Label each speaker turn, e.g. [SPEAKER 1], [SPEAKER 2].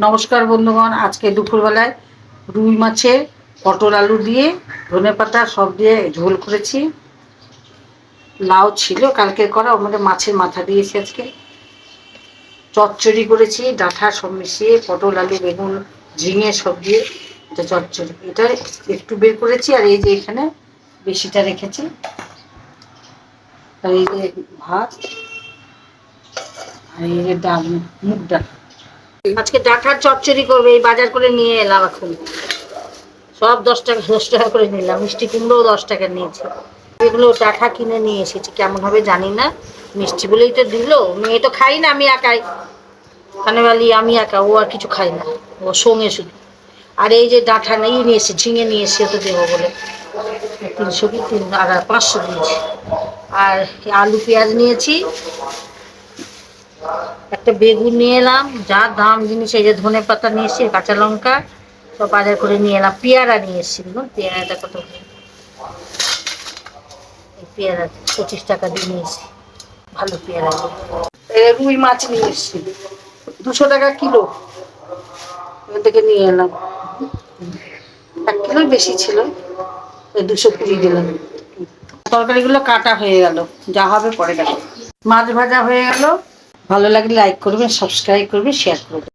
[SPEAKER 1] নমস্কার বন্ধুগণ, আজকে দুপুরবেলায় রুই মাছের পটল আলু দিয়ে ধনেপাতা সব দিয়ে ঝোল করেছি। লাউ ছিল কালকের করা, ওর মধ্যে মাছের মাথা দিয়েছি। আজকে চচ্চড়ি করেছি, ডাঁটা সব মিশিয়ে পটল আলু বেগুন ঝিঙে সব দিয়ে এটা চচ্চড়ি। এটা একটু বের করেছি, আর এই যে এখানে বেশিটা রেখেছি। আর এই যে ভাত, আর এই যে ডাল, মুগ ডাল। আজকে ডাঁটার চচ্চড়ি করবে, এই বাজার করে নিয়ে এলাম। এখন সব 10 টাকা করে নিলাম। মিষ্টি কুমড়োও 10 টাকা নিয়েছি। এগুলো ডাঁটা কিনে নিয়ে এসেছি, কেমন হবে জানি না। মিষ্টি বলেই তো দিল। মেয়ে তো খাই না, আমি একাই কানেবালি, আমি একা, ও আর কিছু খাই না, ও সঙ্গে শুধু। আর এই যে ডাঁটা নিয়ে এসে ঝিঙে নিয়ে এসে তো দেবো বলে 300 কি 500 দিয়েছি। আর আলু পেঁয়াজ নিয়েছি, একটা বেগুন নিয়ে এলাম, যা দাম জিনিস। এই যে ধনে পাতা নিয়ে এসেছি, কাঁচা লঙ্কা সব বাজার করে নিয়ে এলাম। পেয়ারা নিয়ে এসেছি, দেখুন পেয়ারাটা কত, পেয়ারা 25 টাকা দিয়ে নিয়েছি, ভালো পেয়ারা। রুই মাছ নিয়ে এসেছি, 200 টাকা কিলো, এখান থেকে নিয়ে এলাম। 1 কিলোর বেশি ছিল, 220 দিলাম। তরকারিগুলো কাটা হয়ে গেল, যা হবে পরে দেখো। মাছ ভাজা হয়ে গেল। ভালো লাগলে লাইক করবেন, সাবস্ক্রাইব করবেন, শেয়ার করবেন।